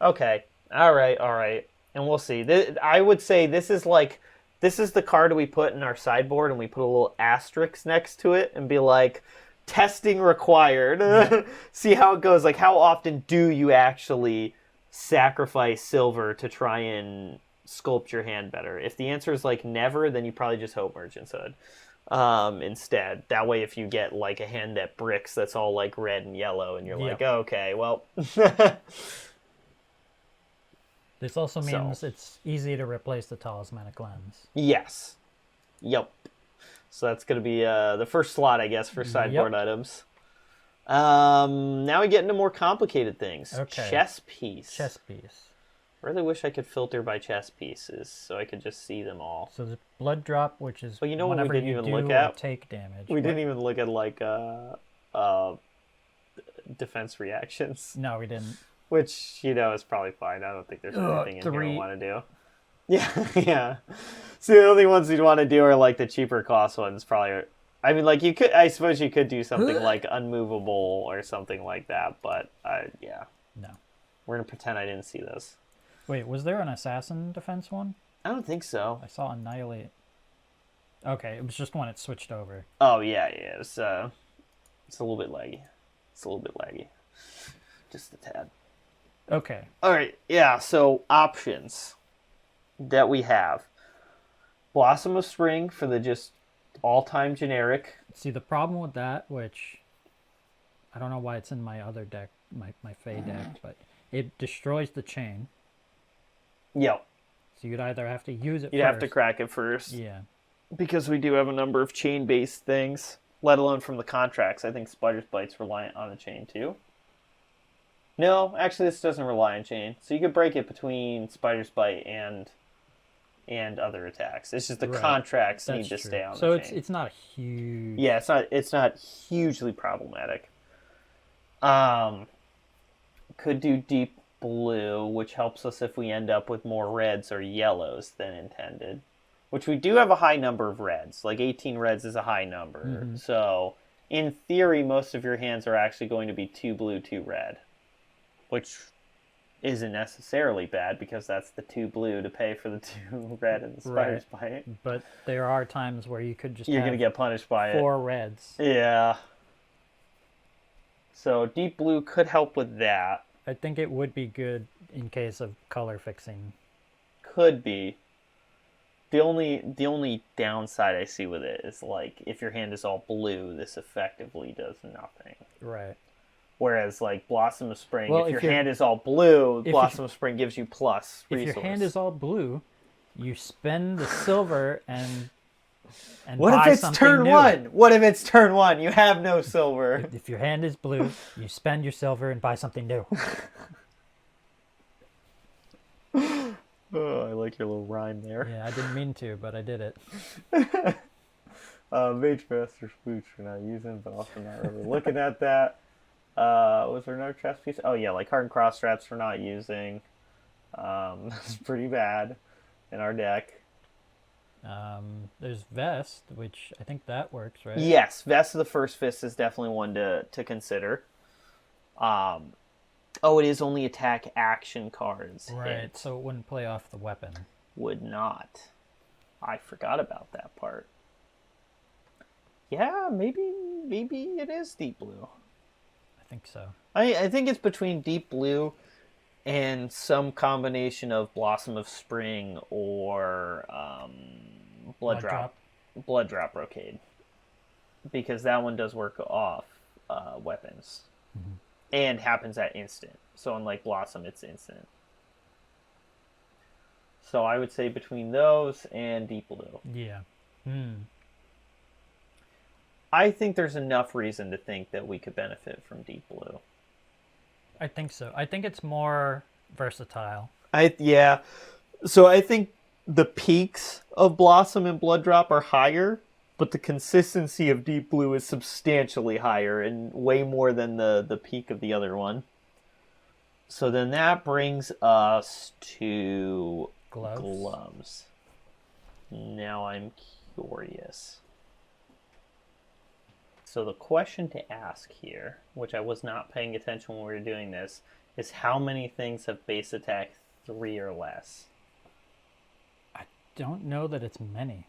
Okay. All right. And we'll see. I would say this is the card we put in our sideboard and we put a little asterisk next to it and be like, testing required. See how it goes. Like, how often do you actually sacrifice silver to try and sculpt your hand better? If the answer is like never, then you probably just hope Merchant's Hood instead. That way, if you get like a hand that bricks that's all like red and yellow and you're like, oh, okay, well. This also means it's easy to replace the Talismanic Lens. Yes. Yep. So that's going to be the first slot, I guess, for sideboard items. Now we get into more complicated things. Okay. Chess piece. Chess piece. Really wish I could filter by chess pieces so I could just see them all. So the blood drop, which is you know what whenever we didn't you even do look or at? take damage. We didn't even look at like defense reactions. No, we didn't. Which, you know, is probably fine. I don't think there's anything in here I want to do. Yeah. So the only ones you'd want to do are like the cheaper cost ones, probably. I mean, like I suppose you could do something like unmovable or something like that, but yeah. No. We're gonna pretend I didn't see those. Wait, was there an assassin defense one? I don't think so. I saw annihilate. Okay, it was just when it switched over. Oh yeah. It's a little bit laggy. Just a tad. Okay. All right. Yeah. So options that we have: Blossom of Spring for the just all-time generic. See, the problem with that, which I don't know why it's in my other deck, my Fey deck, but it destroys the chain. Yep. So you'd either have to use it first. You'd have to crack it first. Yeah. Because we do have a number of chain-based things, let alone from the contracts. I think Spider's Bite's reliant on the chain, too. No, actually, this doesn't rely on chain. So you could break it between Spider's Bite and other attacks. It's just the contracts need to stay on the chain. So it's not huge. Yeah, it's not hugely problematic. Could do deep blue, which helps us if we end up with more reds or yellows than intended. Which we do have a high number of reds. Like 18 reds is a high number. Mm-hmm. So in theory, most of your hands are actually going to be 2 blue, 2 red. Which isn't necessarily bad because that's the 2 blue to pay for the 2 red and the Spider's Bite. But there are times where you could just You're going to get punished by 4 reds. Yeah. So deep blue could help with that. I think it would be good in case of color fixing. Could be. The only downside I see with it is like if your hand is all blue, this effectively does nothing. Right. Whereas, like, Blossom of Spring, if your hand is all blue, Blossom of Spring gives you plus resource. If your hand is all blue, you spend the silver and what buy if it's something turn new. 1? What if it's turn 1? You have no silver. If your hand is blue, you spend your silver and buy something new. Oh, I like your little rhyme there. Yeah, I didn't mean to, but I did it. Mage Master Spooch we're not using, but also not really looking at that. Was there another chess piece? Oh yeah, like Heart and Cross Straps we're not using. That's pretty bad in our deck. There's Vest, which I think that works, right? Yes, Vest of the First Fist is definitely one to consider. It is only attack action cards. Right, so it wouldn't play off the weapon. Would not. I forgot about that part. Yeah, maybe it is deep blue. I think so. I think it's between deep blue and some combination of Blossom of Spring or Blood Drop Brocade, because that one does work off weapons and happens at instant. So unlike Blossom, it's instant. So I would say between those and Deep Blue. Yeah. I think there's enough reason to think that we could benefit from Deep Blue. I think so. I think it's more versatile. So I think the peaks of Blossom and Blood Drop are higher, but the consistency of Deep Blue is substantially higher and way more than the peak of the other one. So then that brings us to gloves. Now I'm curious. So the question to ask here, which I was not paying attention when we were doing this, is how many things have base attack 3 or less? I don't know that it's many.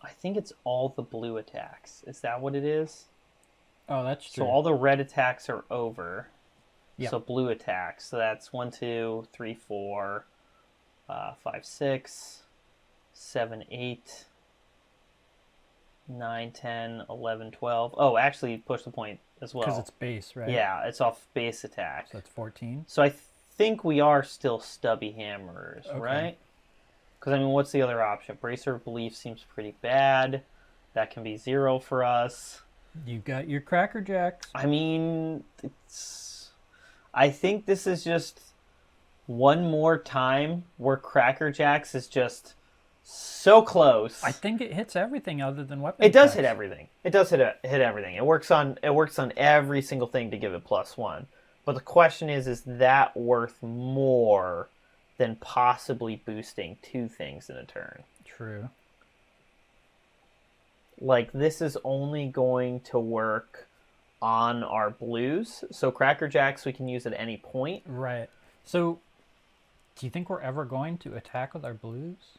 I think it's all the blue attacks. Is that what it is? Oh, that's true. So all the red attacks are over. Yep. So blue attacks. So that's 1, 2, 3, 4, 5, 6, 7, 8, 9, 10, 11, 12. Oh, actually, push the point as well. Because it's base, right? Yeah, it's off base attack. So that's 14. So I think we are still stubby hammerers, right? Because, I mean, what's the other option? Bracer of Belief seems pretty bad. That can be 0 for us. You got your Cracker Jacks. I mean, I think this is just one more time where Cracker Jacks is just so close. I think it hits everything other than weapon. It does hit everything. It does hit everything. It works on every single thing to give it +1. But the question is that worth more than possibly boosting 2 things in a turn? True. Like, this is only going to work on our blues. So Cracker Jacks we can use at any point. Right. So, do you think we're ever going to attack with our blues?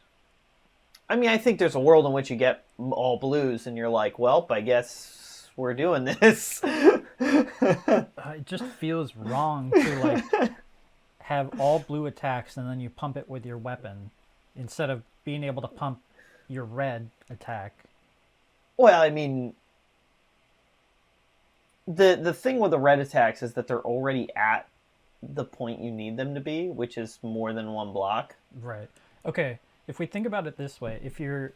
I mean, I think there's a world in which you get all blues and you're like, well, I guess we're doing this. It just feels wrong to, like, have all blue attacks and then you pump it with your weapon instead of being able to pump your red attack. Well, I mean, the thing with the red attacks is that they're already at the point you need them to be, which is more than 1 block. Right. Okay. If we think about it this way, if you're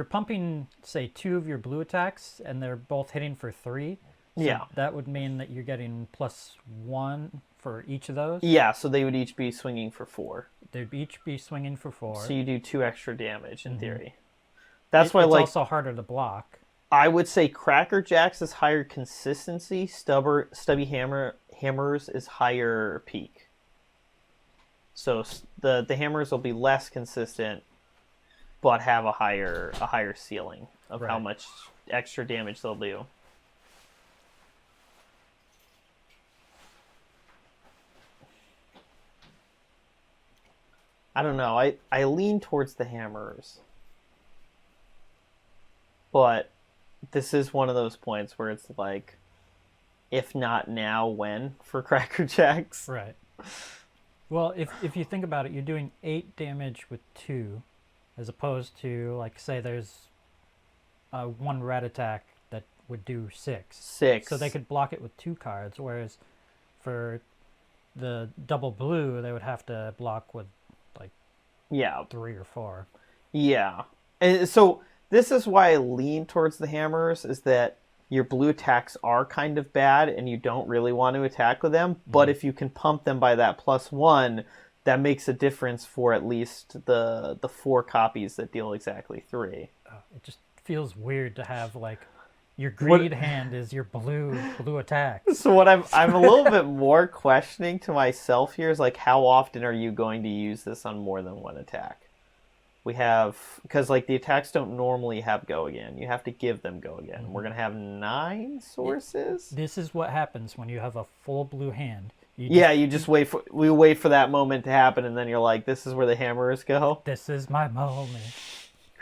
pumping, say, 2 of your blue attacks and they're both hitting for 3, so that would mean that you're getting +1 for each of those. Yeah, so they would each be swinging for 4. They'd each be swinging for 4. So you do 2 extra damage in theory. It's also harder to block. I would say Cracker Jacks is higher consistency. Stubby Hammers is higher peak. So the hammers will be less consistent, but have a higher ceiling of how much extra damage they'll do. I don't know. I lean towards the hammers. But this is one of those points where it's like, if not now, when for Cracker Jacks? Right. Well, if you think about it, you're doing 8 damage with 2, as opposed to, like, say there's 1 red attack that would do 6. 6. So they could block it with 2 cards, whereas for the double blue, they would have to block with, like, 3 or 4. Yeah. And so this is why I lean towards the hammers, is that your blue attacks are kind of bad and you don't really want to attack with them. But if you can pump them by that +1, that makes a difference for at least the 4 copies that deal exactly 3. It just feels weird to have, like, your greed hand is your blue attack. So what I'm a little bit more questioning to myself here is, like, how often are you going to use this on more than 1 attack? We have, because, like, the attacks don't normally have go again. You have to give them go again. We're going to have 9 sources. This is what happens when you have a full blue hand. You just wait for that moment to happen, and then you're like, this is where the hammers go. This is my moment.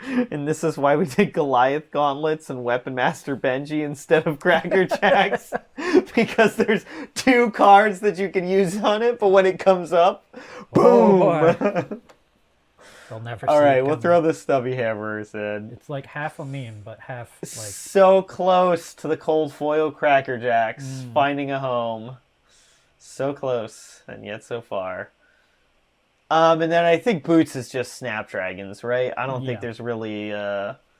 And this is why we did Goliath gauntlets and Weapon Master Benji instead of Cracker Jacks. Because there's 2 cards that you can use on it, but when it comes up, boom! They'll never All see right, it we'll coming. throw the stubby hammers in. It's like half a meme, but half like... So close to the cold foil Cracker Jacks finding a home. So close, and yet so far. And then I think Boots is just Snapdragons, right? I don't think there's really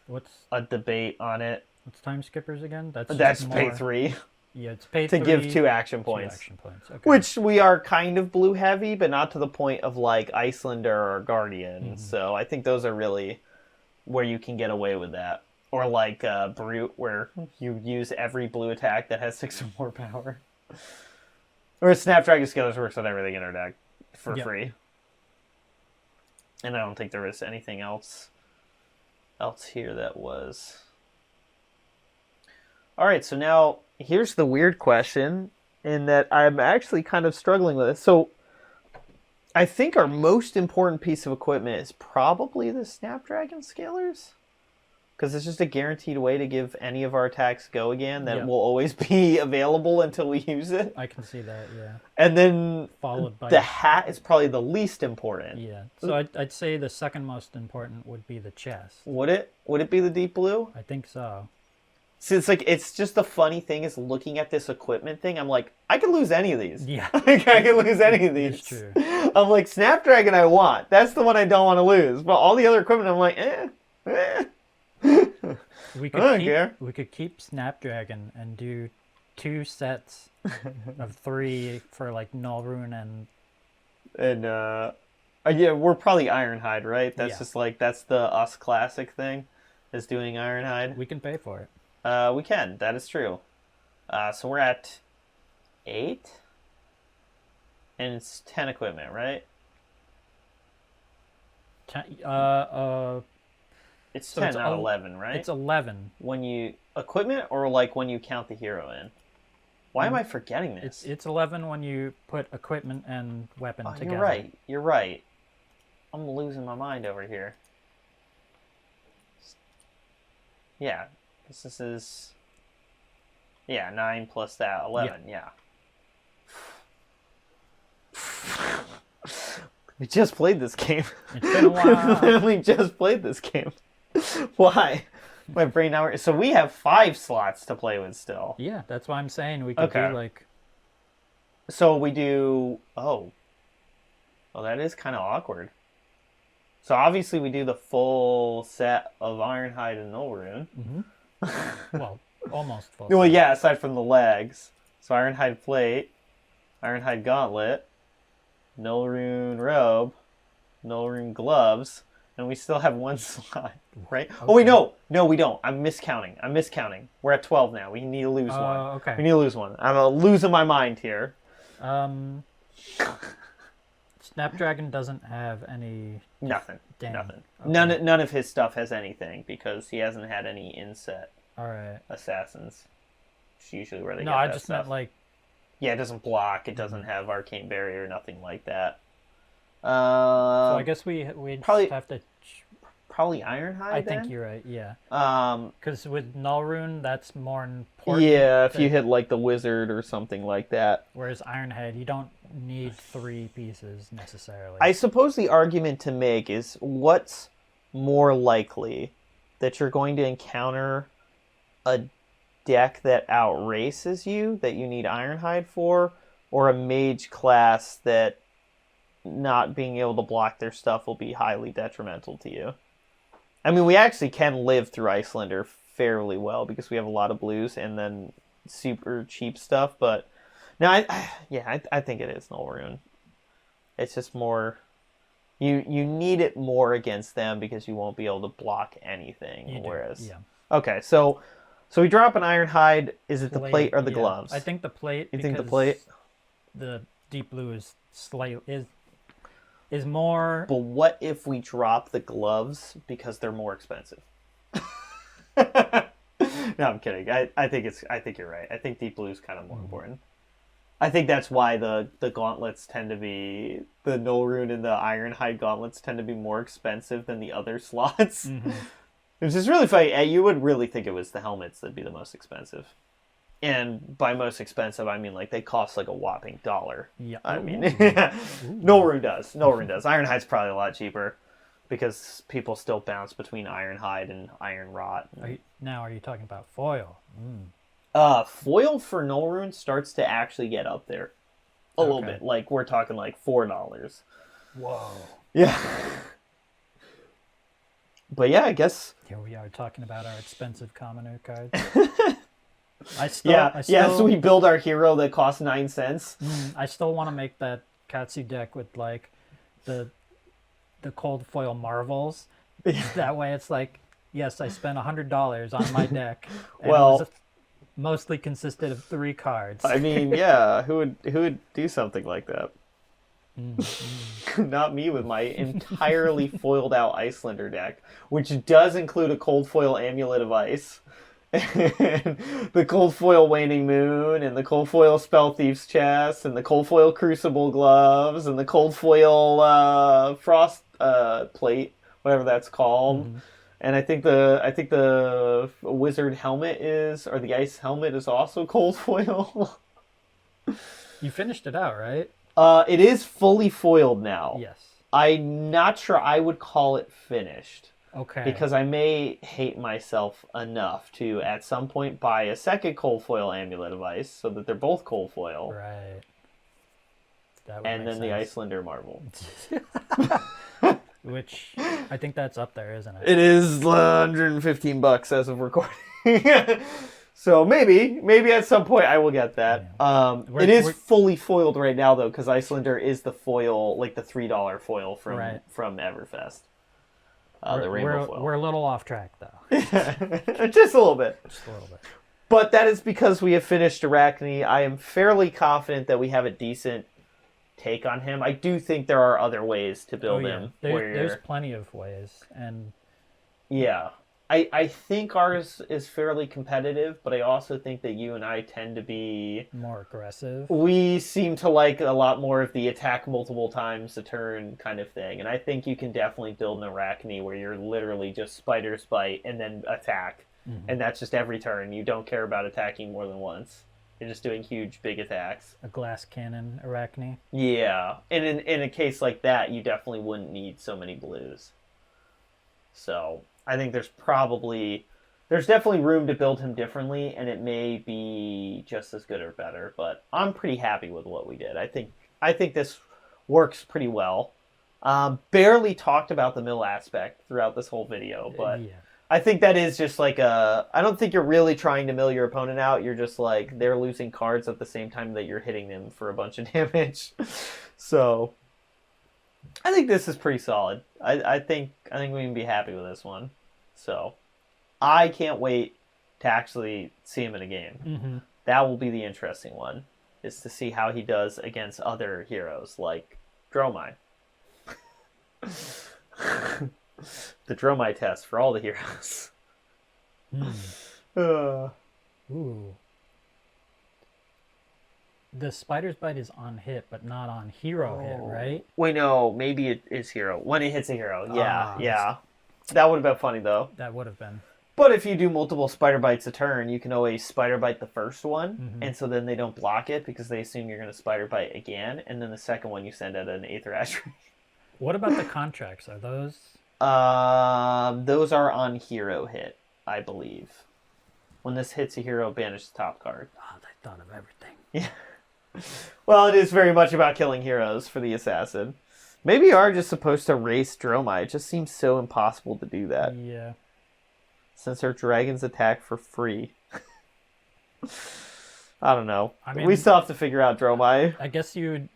What's a debate on it. Time skippers again? That's pay 3 Yeah, it's pay to 3. give 2 action points. 2 action points. Okay. Which we are kind of blue heavy, but not to the point of like Icelander or Guardian. So I think those are really where you can get away with that. Or like Brute, where you use every blue attack that has 6 or more power. Or Snapdragon Scalers works on everything in our deck for free. And I don't think there is anything else here that was. All right, so now here's the weird question, in that I'm actually kind of struggling with it. So I think our most important piece of equipment is probably the Snapdragon Scalers, because it's just a guaranteed way to give any of our attacks go again that will always be available until we use it. I can see that, yeah. And then Followed by the hat is probably the least important. Yeah. So I'd say the second most important would be the chest. Would it? Would it be the Deep Blue? I think so. See, it's just the funny thing is looking at this equipment thing, I'm like, I could lose any of these. Yeah. I could lose any of these. It's true. I'm like, Snapdragon I want. That's the one I don't want to lose. But all the other equipment, I'm like, We could keep Snapdragon and do 2 sets of 3 for like Null Rune and yeah, we're probably Ironhide, right? That's Yeah. just like, that's the us classic thing, is doing Ironhide. we can pay for it. We can. That is true. So we're at 8, and it's 10 equipment, right? It's So 10, it's not 11, right? It's 11. When you equipment, or like when you count the hero in. Why am I forgetting this? It's 11 when you put equipment and weapon together. You're right. You're right. I'm losing my mind over here. Yeah, this is. Yeah, 9 plus that 11. Yeah. We just played this game. It's been a while. We literally just played this game. Why? My brain now. So we have 5 slots to play with still. Yeah, that's why I'm saying we could do like. So we do. Oh. Well, that is kind of awkward. So obviously we do the full set of Ironhide and Null Rune. Well, almost full. Well, yeah, aside from the legs. So Ironhide Plate, Ironhide Gauntlet, Null Rune Robe, Null Rune Gloves, and we still have 1 slot, right? Okay. Oh, wait, no, we don't. I'm miscounting. We're at 12 now. We need to lose 1. Okay. We need to lose 1. I'm losing my mind here. Snapdragon doesn't have any... Nothing. Dang. Nothing. Okay. None of his stuff has anything, because he hasn't had any inset Alright. assassins. It's usually where they get No, I that just stuff. meant like... Yeah, it doesn't block. It doesn't have Arcane Barrier, nothing like that. So I guess we probably just have to... Probably Ironhide. I think you're right, yeah. Because with Null Rune, that's more important. Yeah, if you hit like the Wizard or something like that. Whereas Ironhead, you don't need 3 pieces necessarily. I suppose the argument to make is, what's more likely, that you're going to encounter a deck that outraces you, that you need Ironhide for, or a mage class that not being able to block their stuff will be highly detrimental to you? I mean, we actually can live through Icelander fairly well because we have a lot of blues and then super cheap stuff. But no, I think it is Null Rune. It's just more. You need it more against them because you won't be able to block anything. Okay, so we drop an Ironhide. Is it the plate or the gloves? I think the plate. You think the plate? The Deep Blue is is more. But what if we drop the gloves because they're more expensive? No, I'm kidding. I think you're right. I think Deep Blue is kind of more important. I think that's why the gauntlets tend to be the Null Rune and the Ironhide gauntlets tend to be more expensive than the other slots. Mm-hmm. Which is really funny. You would really think it was the helmets that'd be the most expensive. And by most expensive, I mean like they cost like a whopping $1. Yeah. I mean, Null Rune does. Null Rune does. Ironhide's probably a lot cheaper because people still bounce between Ironhide and Iron Rot. Are you talking about foil? Mm. Foil for Null Rune starts to actually get up there a little bit. Like we're talking like $4. Whoa. Yeah. But yeah, I guess Here we are talking about our expensive commoner cards. So we build our hero that costs 9 cents. I still want to make that Katsu deck with like the cold foil marvels. That way, it's like, yes, I spent $100 on my deck. And it was mostly consisted of 3 cards. I mean, yeah, who would do something like that? Not me with my entirely foiled out Icelander deck, which does include a cold foil Amulet of Ice, and the cold foil Waning Moon, and the cold foil Spell Thief's Chest, and the cold foil Crucible Gloves, and the cold foil Frost Plate, whatever that's called. Mm-hmm. And I think the Wizard Helmet or the Ice Helmet is also cold foil. You finished it out, right? It is fully foiled now. Yes. I'm not sure I would call it finished. Okay. Because I may hate myself enough to, at some point, buy a second cold foil Amulet of Ice so that they're both cold foil. Right. And then the Icelander Marvel. Which, I think that's up there, isn't it? It is $115 as of recording. So maybe at some point I will get that. Yeah. It is fully foiled right now though, because Icelander is the foil, like the $3 foil from Everfest. The rainbow foil. We're a little off track though. Just a little bit. Just a little bit. But that is because we have finished Arakni. I am fairly confident that we have a decent take on him. I do think there are other ways to build him. There's plenty of ways, and yeah. I think ours is fairly competitive, but I also think that you and I tend to be more aggressive. We seem to like a lot more of the attack multiple times a turn kind of thing, and I think you can definitely build an Arakni where you're literally just Spider's Bite and then attack, and that's just every turn. You don't care about attacking more than once. You're just doing huge, big attacks. A glass cannon Arakni. Yeah, and in a case like that, you definitely wouldn't need so many blues. So I think there's definitely room to build him differently, and it may be just as good or better. But I'm pretty happy with what we did. I think this works pretty well. Barely talked about the mill aspect throughout this whole video, but yeah. I think that is just like I don't think you're really trying to mill your opponent out. You're just like they're losing cards at the same time that you're hitting them for a bunch of damage. So I think this is pretty solid. I think we can be happy with this one. So I can't wait to actually see him in a game. Mm-hmm. That will be the interesting one, is to see how he does against other heroes like Dromai. The Dromai test for all the heroes. Ooh. The Spider's Bite is on hit, but not on hero hit, right? Wait, no, maybe it is hero. When it hits a hero, yeah. That would have been funny, though. That would have been. But if you do multiple Spider Bites a turn, you can always Spider Bite the first one, and so then they don't block it because they assume you're going to Spider Bite again, and then the second one you send out an Aether Ash. What about the contracts? Are those? Those are on hero hit, I believe. When this hits a hero, banish the top card. Oh, they thought of everything. Yeah. Well, it is very much about killing heroes for the assassin. Maybe you are just supposed to race Dromai. It just seems so impossible to do that. Yeah. Since our dragons attack for free. I don't know. I mean, we still have to figure out Dromai. I guess you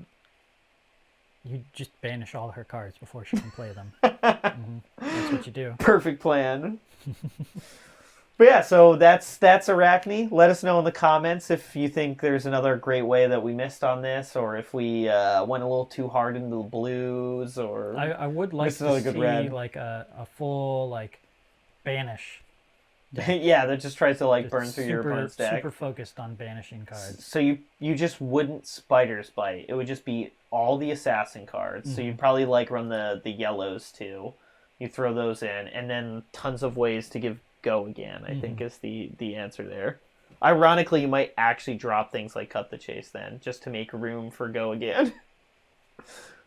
just banish all her cards before she can play them. That's what you do. Perfect plan. But yeah, so that's Arakni. Let us know in the comments if you think there's another great way that we missed on this, or if we went a little too hard into the blues, or I would like to see like a full like banish Yeah, that just tries to like Just burn through your opponent's deck. Super focused on banishing cards. So you just wouldn't Spider's Bite. It would just be all the assassin cards. So you'd probably like run the yellows too. You throw those in, and then tons of ways to give Go Again, I think is the answer there. Ironically, you might actually drop things like Cut the Chase then, just to make room for Go Again.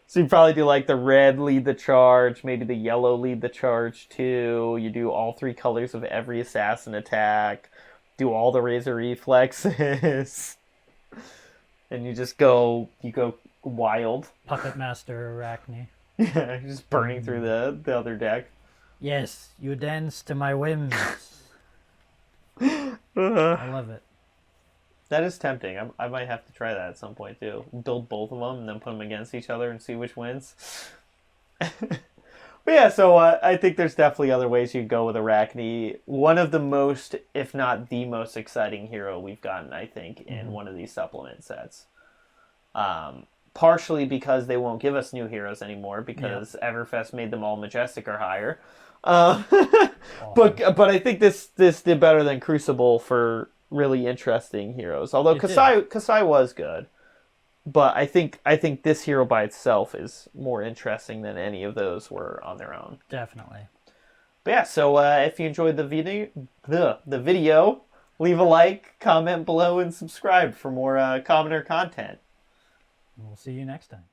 So you probably do like the red lead the charge, maybe the yellow lead the charge too. You do all 3 colors of every assassin attack, do all the razor reflexes, and you go wild. Puppet Master Arakni. Yeah, just burning through the other deck. Yes, you dance to my whims. I love it. That is tempting. I might have to try that at some point too. Build both of them and then put them against each other and see which wins. But yeah, so I think there's definitely other ways you can go with Arakni. One of the most, if not the most exciting hero we've gotten, I think, in one of these supplement sets. Partially because they won't give us new heroes anymore because Everfest made them all Majestic or higher. But I think this did better than Crucible for really interesting heroes. Although Kasai was good, but I think this hero by itself is more interesting than any of those were on their own. Definitely. But yeah, so if you enjoyed the video, leave a like, comment below, and subscribe for more commoner content. We'll see you next time.